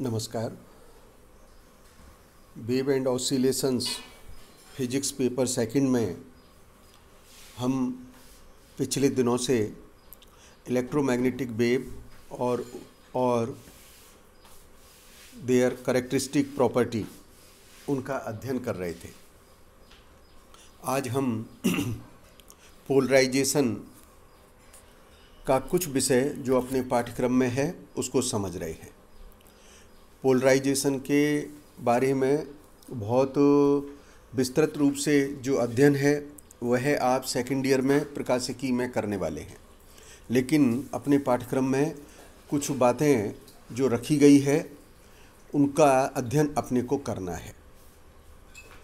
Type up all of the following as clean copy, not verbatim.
नमस्कार। Wave and oscillations physics paper second में हम पिछले दिनों से इलेक्ट्रोमैग्नेटिक वेव और देयर करेक्टरिस्टिक प्रॉपर्टी उनका अध्ययन कर रहे थे। आज हम पोलराइजेशन का कुछ विषय जो अपने पाठ्यक्रम में है उसको समझ रहे हैं। पोलराइजेशन के बारे में बहुत विस्तृत रूप से जो अध्ययन है वह आप सेकंड ईयर में प्रकाशिकी में करने वाले हैं, लेकिन अपने पाठ्यक्रम में कुछ बातें जो रखी गई है उनका अध्ययन अपने को करना है।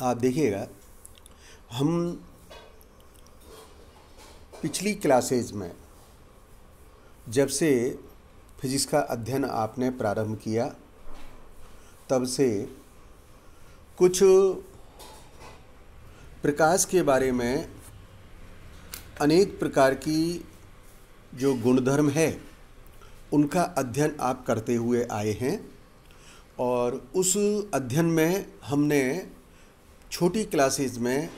आप देखिएगा, हम पिछली क्लासेज में जब से फिजिक्स का अध्ययन आपने प्रारंभ किया तब से कुछ प्रकाश के बारे में अनेक प्रकार की जो गुणधर्म है उनका अध्ययन आप करते हुए आए हैं और उस अध्ययन में हमने छोटी क्लासेज में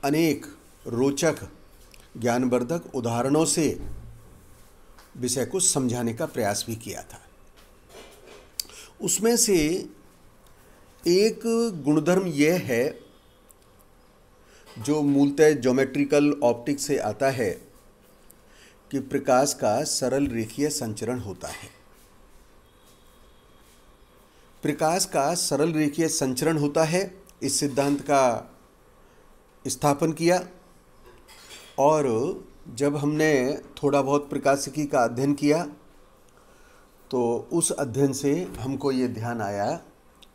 अनेक रोचक ज्ञानवर्धक उदाहरणों से विषय को समझाने का प्रयास भी किया था। उसमें से एक गुणधर्म यह है जो मूलतः ज्योमेट्रिकल ऑप्टिक्स से आता है कि प्रकाश का सरल रेखीय संचरण होता है। प्रकाश का सरल रेखीय संचरण होता है, इस सिद्धांत का स्थापन किया और जब हमने थोड़ा बहुत प्रकाशिकी का अध्ययन किया तो उस अध्ययन से हमको ये ध्यान आया,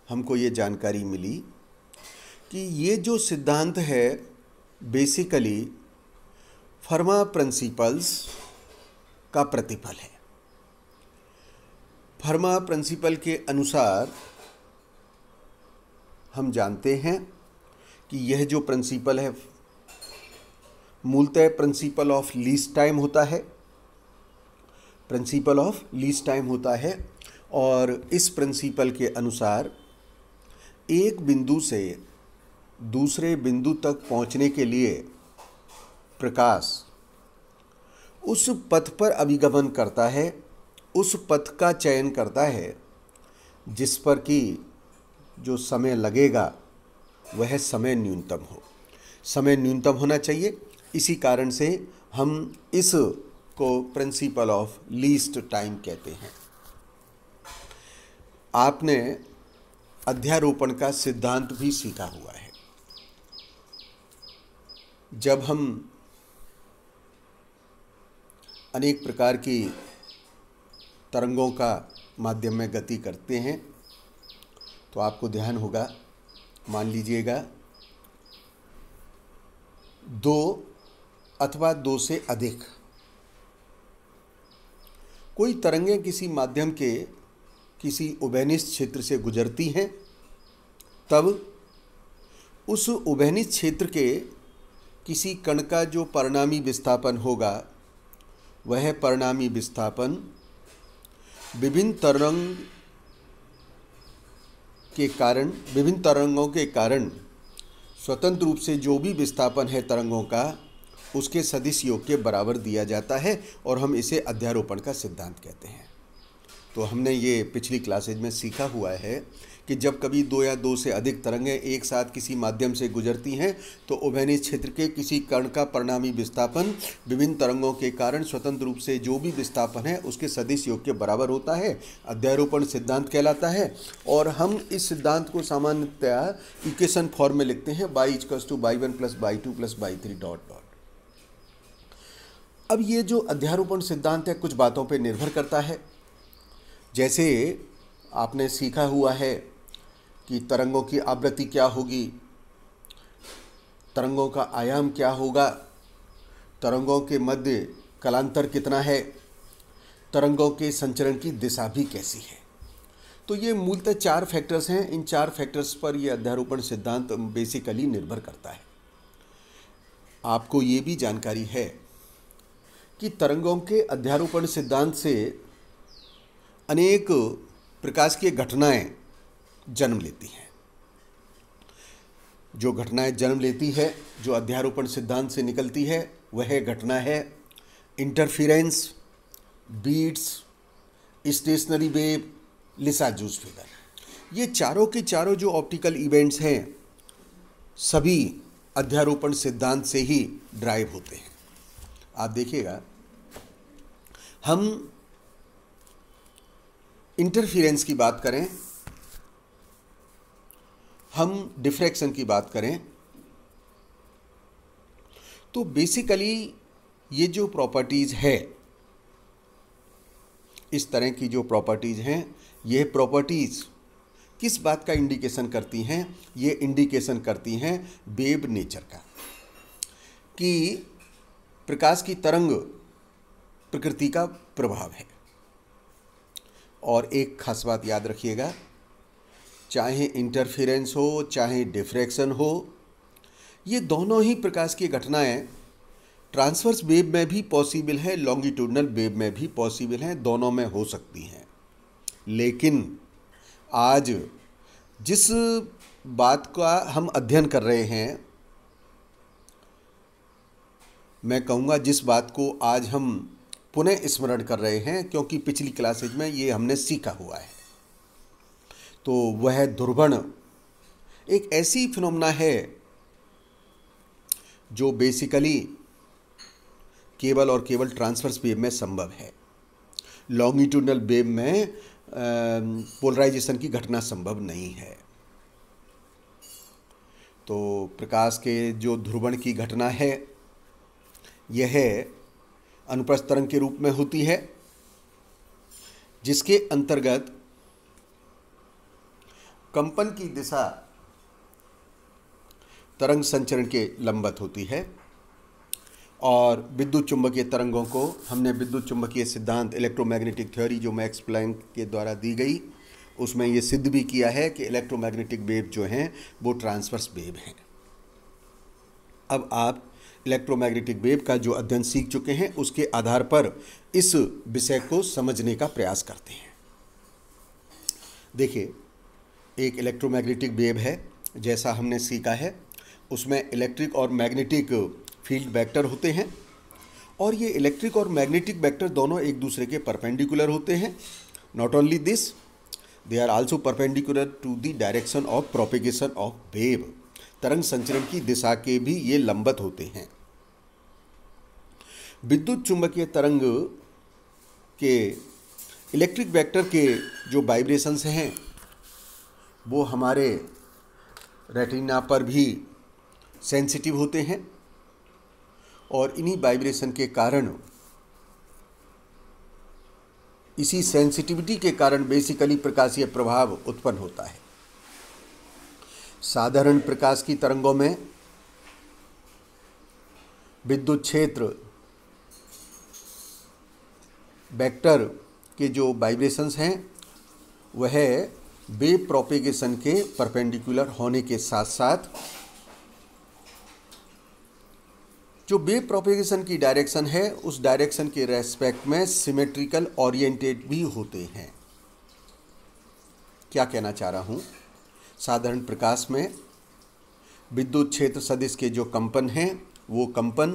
हमको ये जानकारी मिली कि ये जो सिद्धांत है बेसिकली फर्मा प्रिंसिपल्स का प्रतिफल है। फर्मा प्रिंसिपल के अनुसार हम जानते हैं कि यह जो प्रिंसिपल है मूलतः प्रिंसिपल ऑफ लीस्ट टाइम होता है, प्रिंसिपल ऑफ लीस्ट टाइम होता है और इस प्रिंसिपल के अनुसार एक बिंदु से दूसरे बिंदु तक पहुंचने के लिए प्रकाश उस पथ पर अभिगमन करता है, उस पथ का चयन करता है जिस पर कि जो समय लगेगा वह समय न्यूनतम हो। समय न्यूनतम होना चाहिए, इसी कारण से हम इस को प्रिंसिपल ऑफ लीस्ट टाइम कहते हैं। आपने अध्यारोपण का सिद्धांत भी सीखा हुआ है। जब हम अनेक प्रकार की तरंगों का माध्यम में गति करते हैं तो आपको ध्यान होगा, मान लीजिएगा दो अथवा दो से अधिक कोई तरंगें किसी माध्यम के किसी उभयनिष्ठ क्षेत्र से गुजरती हैं, तब उस उभयनिष्ठ क्षेत्र के किसी कण का जो परिणामी विस्थापन होगा वह परिणामी विस्थापन विभिन्न तरंगों के कारण स्वतंत्र रूप से जो भी विस्थापन है तरंगों का उसके सदिश योग के बराबर दिया जाता है और हम इसे अध्यारोपण का सिद्धांत कहते हैं। तो हमने ये पिछली क्लासेज में सीखा हुआ है कि जब कभी दो या दो से अधिक तरंगें एक साथ किसी माध्यम से गुजरती हैं तो उभयनिष्ठ क्षेत्र के किसी कण का परिणामी विस्थापन विभिन्न तरंगों के कारण स्वतंत्र रूप से जो भी विस्थापन है उसके सदिश योग के बराबर होता है, अध्यारोपण सिद्धांत कहलाता है। और हम इस सिद्धांत को सामान्यतया इक्वेशन फॉर्म में लिखते हैं y=y1 + y2 + y3 ... अब ये जो अध्यारोपण सिद्धांत है कुछ बातों पर निर्भर करता है। जैसे आपने सीखा हुआ है कि तरंगों की आवृत्ति क्या होगी, तरंगों का आयाम क्या होगा, तरंगों के मध्य कलांतर कितना है, तरंगों के संचरण की दिशा भी कैसी है। तो ये मूलतः 4 फैक्टर्स हैं। इन 4 फैक्टर्स पर यह अध्यारोपण सिद्धांत बेसिकली निर्भर करता है। आपको ये भी जानकारी है कि तरंगों के अध्यारोपण सिद्धांत से अनेक प्रकाश की घटनाएं जन्म लेती हैं। जो घटनाएं जन्म लेती है, जो अध्यारोपण सिद्धांत से निकलती है, वह घटना है इंटरफिरेंस, बीट्स, स्टेशनरी वेव, लिसाजूस फिगर। ये चारों के चारों जो ऑप्टिकल इवेंट्स हैं, सभी अध्यारोपण सिद्धांत से ही ड्राइव होते हैं। आप देखिएगा, हम इंटरफिरेंस की बात करें, हम डिफ्रैक्शन की बात करें, तो बेसिकली ये जो प्रॉपर्टीज़ है, इस तरह की जो प्रॉपर्टीज़ हैं, ये प्रॉपर्टीज़ किस बात का इंडिकेशन करती हैं? ये इंडिकेशन करती हैं वेव नेचर का, कि प्रकाश की तरंग प्रकृति का प्रभाव है। और एक खास बात याद रखिएगा, चाहे इंटरफेरेंस हो, चाहे डिफ्रैक्शन हो, ये दोनों ही प्रकाश की घटनाएं ट्रांसवर्स वेव में भी पॉसिबल है, लॉन्गिट्यूडनल वेव में भी पॉसिबल हैं, दोनों में हो सकती हैं। लेकिन आज जिस बात का हम अध्ययन कर रहे हैं, मैं कहूँगा जिस बात को आज हम पुनः स्मरण कर रहे हैं, क्योंकि पिछली क्लासेज में ये हमने सीखा हुआ है, तो वह ध्रुवण एक ऐसी फिनोमेना है जो बेसिकली केवल और केवल ट्रांसवर्स वेव में संभव है। लॉन्गिट्यूडनल वेव में पोलराइजेशन की घटना संभव नहीं है। तो प्रकाश के जो ध्रुवण की घटना है, यह अनुप्रस्थ तरंग के रूप में होती है, जिसके अंतर्गत कंपन की दिशा तरंग संचरण के लंबवत होती है। और विद्युत चुंबकीय तरंगों को हमने विद्युत चुंबकीय सिद्धांत, इलेक्ट्रोमैग्नेटिक थ्योरी जो मैक्स प्लैंक के द्वारा दी गई, उसमें ये सिद्ध भी किया है कि इलेक्ट्रोमैग्नेटिक वेव जो हैं वो ट्रांसवर्स वेव हैं। अब आप इलेक्ट्रोमैग्नेटिक वेव का जो अध्ययन सीख चुके हैं, उसके आधार पर इस विषय को समझने का प्रयास करते हैं। देखिए, एक इलेक्ट्रोमैग्नेटिक वेव है, जैसा हमने सीखा है, उसमें इलेक्ट्रिक और मैग्नेटिक फील्ड वेक्टर होते हैं, और ये इलेक्ट्रिक और मैग्नेटिक वेक्टर दोनों एक दूसरे के परपेंडिकुलर होते हैं। Not only this, they are also perpendicular to the direction of propagation of wave. तरंग संचरण की दिशा के भी ये लंबवत होते हैं। विद्युत चुंबकीय तरंग के इलेक्ट्रिक वेक्टर के जो वाइब्रेशंस हैं, वो हमारे रेटिना पर भी सेंसिटिव होते हैं, और इन्हीं वाइब्रेशन के कारण, इसी सेंसिटिविटी के कारण बेसिकली प्रकाशीय प्रभाव उत्पन्न होता है। साधारण प्रकाश की तरंगों में विद्युत क्षेत्र वेक्टर के जो वाइब्रेशंस हैं, वह वेव प्रोपेगेशन के परपेंडिकुलर होने के साथ साथ जो वेव प्रोपेगेशन की डायरेक्शन है, उस डायरेक्शन के रेस्पेक्ट में सिमेट्रिकल ओरिएंटेड भी होते हैं। क्या कहना चाह रहा हूँ? साधारण प्रकाश में विद्युत क्षेत्र सदिश के जो कंपन हैं, वो कंपन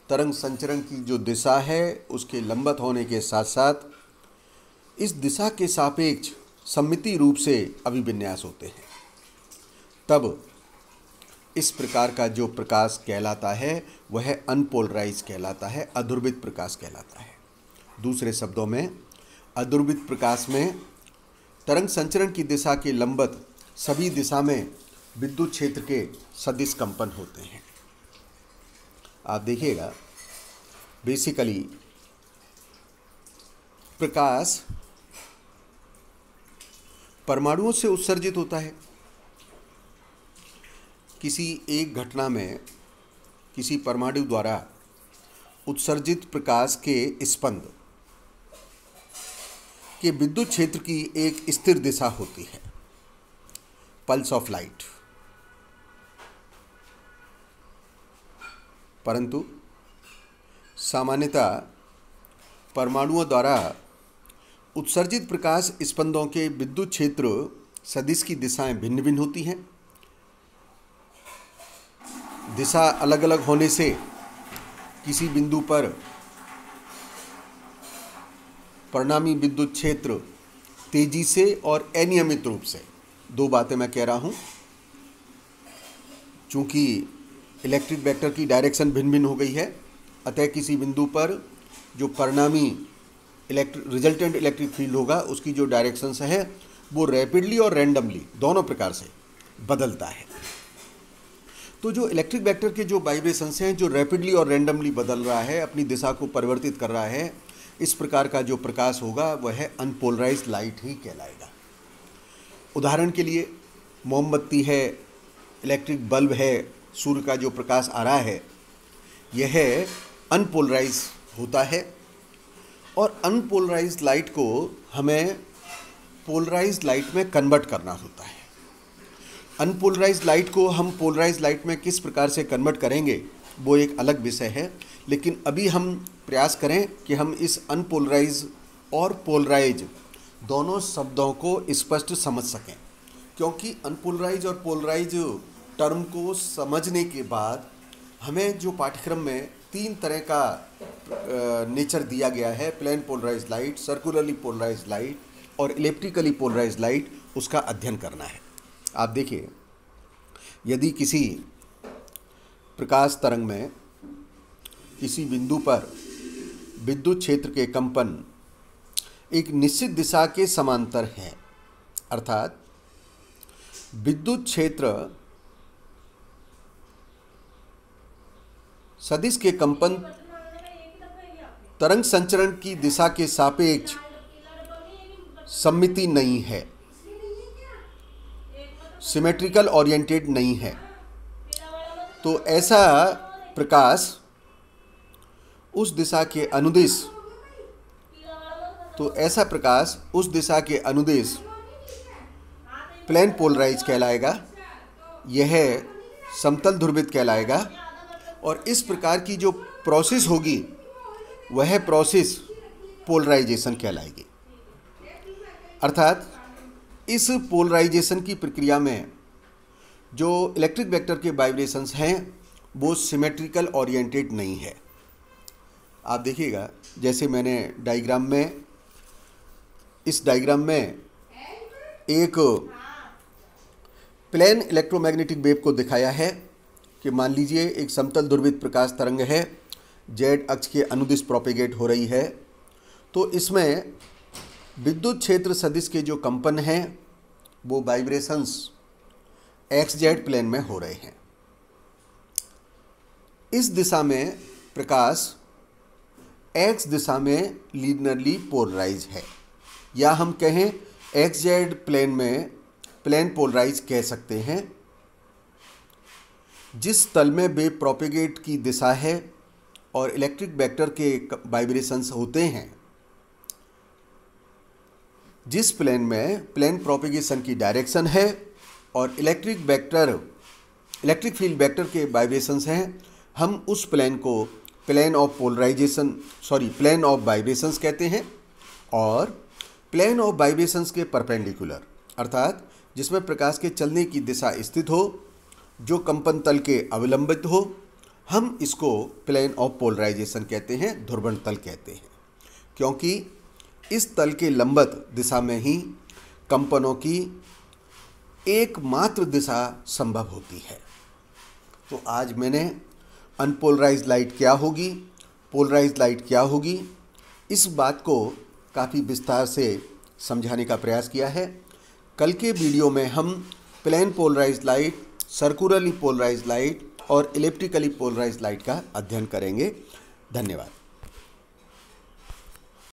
तरंग संचरण की जो दिशा है उसके लंबवत होने के साथ साथ इस दिशा के सापेक्ष सममिति रूप से अभिविन्यास होते हैं। तब इस प्रकार का जो प्रकाश कहलाता है वह अनपोलराइज कहलाता है, अध्रुवित प्रकाश कहलाता है। दूसरे शब्दों में, अध्रुवित प्रकाश में तरंग संचरण की दिशा के लंबवत सभी दिशा में विद्युत क्षेत्र के सदिश कंपन होते हैं। आप देखिएगा, बेसिकली प्रकाश परमाणुओं से उत्सर्जित होता है। किसी एक घटना में किसी परमाणु द्वारा उत्सर्जित प्रकाश के स्पंद के विद्युत क्षेत्र की एक स्थिर दिशा होती है, पल्स ऑफ लाइट। परंतु सामान्यतः परमाणुओं द्वारा उत्सर्जित प्रकाश स्पंदों के विद्युत क्षेत्र सदिश की दिशाएं भिन्न भिन्न होती हैं। दिशा अलग अलग होने से किसी बिंदु पर परिणामी विद्युत क्षेत्र तेजी से और अनियमित रूप से, दो बातें मैं कह रहा हूं, चूंकि इलेक्ट्रिक वेक्टर की डायरेक्शन भिन्न भिन्न हो गई है, अतः किसी बिंदु पर जो परिणामी रिजल्टेंट इलेक्ट्रिक फील्ड होगा उसकी जो डायरेक्शंस है वो रैपिडली और रैंडमली दोनों प्रकार से बदलता है। तो जो इलेक्ट्रिक वेक्टर के जो वाइब्रेशंस हैं जो रैपिडली और रैंडमली बदल रहा है, अपनी दिशा को परिवर्तित कर रहा है, इस प्रकार का जो प्रकाश होगा वह अनपोलराइज्ड लाइट ही कहलाएगा। उदाहरण के लिए मोमबत्ती है, इलेक्ट्रिक बल्ब है, सूर्य का जो प्रकाश आ रहा है यह अनपोलराइज होता है और अनपोलराइज्ड लाइट को हमें पोलराइज्ड लाइट में कन्वर्ट करना होता है। अनपोलराइज्ड लाइट को हम पोलराइज्ड लाइट में किस प्रकार से कन्वर्ट करेंगे वो एक अलग विषय है, लेकिन अभी हम प्रयास करें कि हम इस अनपोलराइज और पोलराइज दोनों शब्दों को स्पष्ट समझ सकें, क्योंकि अनपोलराइज और पोलराइज टर्म को समझने के बाद हमें जो पाठ्यक्रम में तीन तरह का नेचर दिया गया है, plane polarised light, circularly polarised light और इलेक्ट्रिकली पोलराइज्ड लाइट, उसका अध्ययन करना है। आप देखिए, यदि किसी प्रकाश तरंग में किसी बिंदु पर विद्युत क्षेत्र के कंपन एक निश्चित दिशा के समांतर है, अर्थात विद्युत क्षेत्र सदिश के कंपन तरंग संचरण की दिशा के सापेक्ष सममिति नहीं है, सिमेट्रिकल ओरिएंटेड नहीं है, तो ऐसा प्रकाश उस दिशा के अनुदिश प्लेन पोलराइज कहलाएगा, यह समतल ध्रुवित कहलाएगा और इस प्रकार की जो प्रोसेस होगी वह प्रोसेस पोलराइजेशन कहलाएगी। अर्थात इस पोलराइजेशन की प्रक्रिया में जो इलेक्ट्रिक वेक्टर के वाइब्रेशंस हैं वो सिमेट्रिकल ओरिएंटेड नहीं है। आप देखिएगा, जैसे मैंने इस डायग्राम में एक प्लेन इलेक्ट्रोमैग्नेटिक वेव को दिखाया है कि मान लीजिए एक समतल ध्रुवित प्रकाश तरंग है, जेड अक्ष के अनुदिश प्रोपेगेट हो रही है, तो इसमें विद्युत क्षेत्र सदिश के जो कंपन हैं वो वाइब्रेशंस एक्स जेड प्लेन में हो रहे हैं। इस दिशा में प्रकाश एक्स दिशा में लीनियरली पोलराइज है, या हम कहें एक्स जेड प्लेन में प्लेन पोलराइज कह सकते हैं। जिस तल में वेव प्रोपेगेट की दिशा है और इलेक्ट्रिक वेक्टर के वाइब्रेशंस होते हैं, जिस प्लेन में प्लेन प्रोपेगेशन की डायरेक्शन है और इलेक्ट्रिक फील्ड वेक्टर के वाइब्रेशंस हैं, हम उस प्लेन को प्लेन ऑफ वाइब्रेशंस कहते हैं। और प्लेन ऑफ वाइब्रेशंस के परपेंडिकुलर, अर्थात जिसमें प्रकाश के चलने की दिशा स्थित हो, जो कंपन तल के अवलंबित हो, हम इसको प्लेन ऑफ पोलराइजेशन कहते हैं, ध्रुवण तल कहते हैं, क्योंकि इस तल के लंबवत दिशा में ही कंपनों की एकमात्र दिशा संभव होती है। तो आज मैंने अनपोलराइज्ड लाइट क्या होगी, पोलराइज्ड लाइट क्या होगी, इस बात को काफ़ी विस्तार से समझाने का प्रयास किया है। कल के वीडियो में हम plane polarised light, circularly polarised light और इलेक्ट्रिकली पोलराइज्ड लाइट का अध्ययन करेंगे। धन्यवाद।